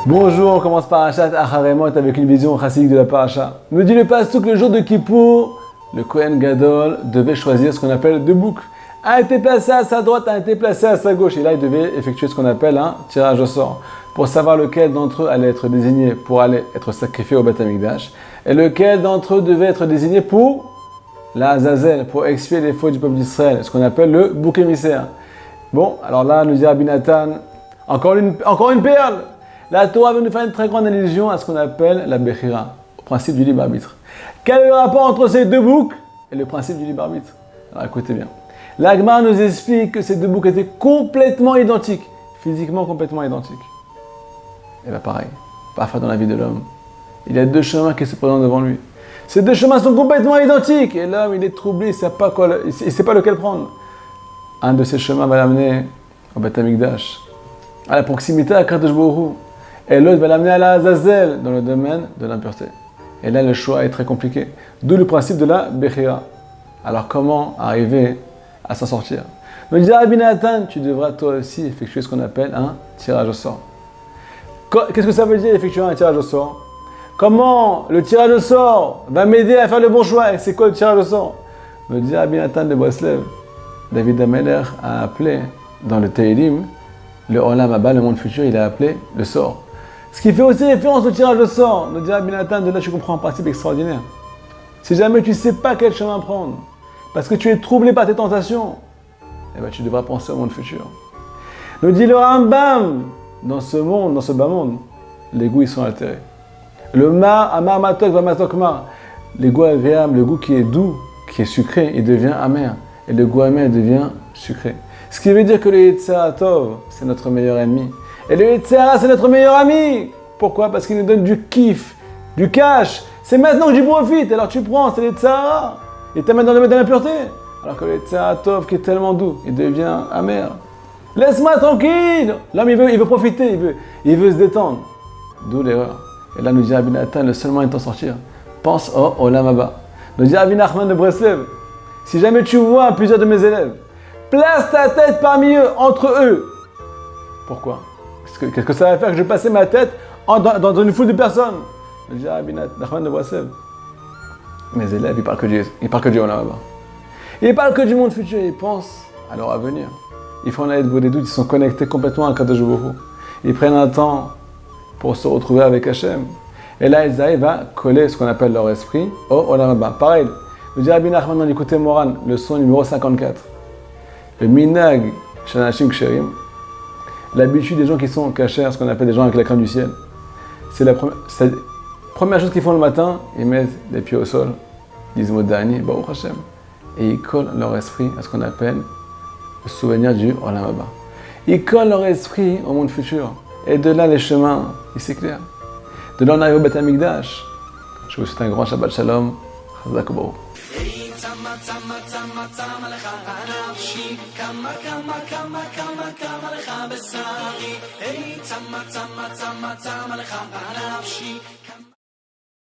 Bonjour, on commence Parashat Acharemot avec une vision chassidique de la Parasha. Nous dit le pasuk, le jour de Kippour, le Kohen Gadol devait choisir ce qu'on appelle deux boucs. Un a été placé à sa droite, un a été placé à sa gauche. Et là, il devait effectuer ce qu'on appelle un tirage au sort pour savoir lequel d'entre eux allait être désigné pour aller être sacrifié au Beth Amikdash et lequel d'entre eux devait être désigné pour la Azazel, pour expier les fautes du peuple d'Israël, ce qu'on appelle le bouc émissaire. Bon, alors là, nous dit Rabbi Nathan, encore une perle. La Torah veut nous faire une très grande allusion à ce qu'on appelle la Bechira, au principe du libre arbitre. Quel est le rapport entre ces deux boucs et le principe du libre arbitre? Alors écoutez bien. La Gemara nous explique que ces deux boucs étaient complètement identiques, physiquement complètement identiques. Et bien pareil, parfois dans la vie de l'homme, il y a deux chemins qui se présentent devant lui. Ces deux chemins sont complètement identiques et l'homme il est troublé, il ne sait pas lequel prendre. Un de ces chemins va l'amener au Beth Amikdash, à la proximité à Kadosh Baruch Hu. Et l'autre va l'amener à la Azazel, dans le domaine de l'impureté. Et là, le choix est très compliqué. D'où le principe de la Bechira. Alors, comment arriver à s'en sortir? Nous dit Rabbi Nathan, tu devras toi aussi effectuer ce qu'on appelle un tirage au sort. Qu'est-ce que ça veut dire effectuer un tirage au sort? Comment le tirage au sort va m'aider à faire le bon choix? Et c'est quoi le tirage au sort? Nous dit Rabbi Nathan de Breslev, David Ameler a appelé dans le Tehillim, le Olam Haba, le monde futur, il a appelé le sort. Ce qui fait aussi référence au tirage au sort. Nous dit Rabbi Nathan, de là tu comprends un principe extraordinaire. Si jamais tu ne sais pas quel chemin prendre, parce que tu es troublé par tes tentations, eh ben, tu devras penser au monde futur. Nous dit le Rambam, dans ce monde, dans ce bas monde, les goûts ils sont altérés. Le mar, amar matok, va matok mar. Les goûts agréables, le goût qui est doux, qui est sucré, il devient amer. Et le goût amer devient sucré. Ce qui veut dire que le Yetzer Tov, c'est notre meilleur ennemi. Et le Yetzer Hara, c'est notre meilleur ami. Pourquoi? Parce qu'il nous donne du kiff, du cash. C'est maintenant que j'y profite. Alors tu prends, c'est le Yetzer Hara. Il t'amène dans le domaine de l'impureté. Alors que le Yetzer Tov, qui est tellement doux, il devient amer. Laisse-moi tranquille. L'homme, il veut profiter, il veut se détendre. D'où l'erreur. Et là, nous dit Rabbi Nathan, le seul moyen de t'en sortir, pense au Olam Haba. Nous dit Rabbi Nachman de Breslev, si jamais tu vois plusieurs de mes élèves, place ta tête parmi eux, entre eux. Pourquoi? Qu'est-ce que ça va faire que je passe ma tête dans une foule de personnes? Je dis à Rabbi Nachman de Breslev, mes élèves, ils parlent que du Olam Haba. Ils parlent que du monde futur, ils pensent à leur avenir. Ils font la des doutes, ils sont connectés complètement à Kadosh Baruch Hu. Ils prennent un temps pour se retrouver avec Hachem. Et là, ils arrivent à coller ce qu'on appelle leur esprit au Olam Haba. Pareil, je dis à Rabbi Nachman dans l'écouté Moran, leçon numéro 54. Le minag shanashim ksherim, l'habitude des gens qui sont cachers, ce qu'on appelle des gens avec la crainte du ciel. C'est la première chose qu'ils font le matin, ils mettent les pieds au sol, disent Modani, Baruch Hashem, et ils collent leur esprit à ce qu'on appelle le souvenir du Olam Haba. Ils collent leur esprit au monde futur. Et de là, les chemins, ils s'éclairent. De là, on arrive au Beth Amikdash. Je vous souhaite un grand Shabbat Shalom. Chazak u'Baruch.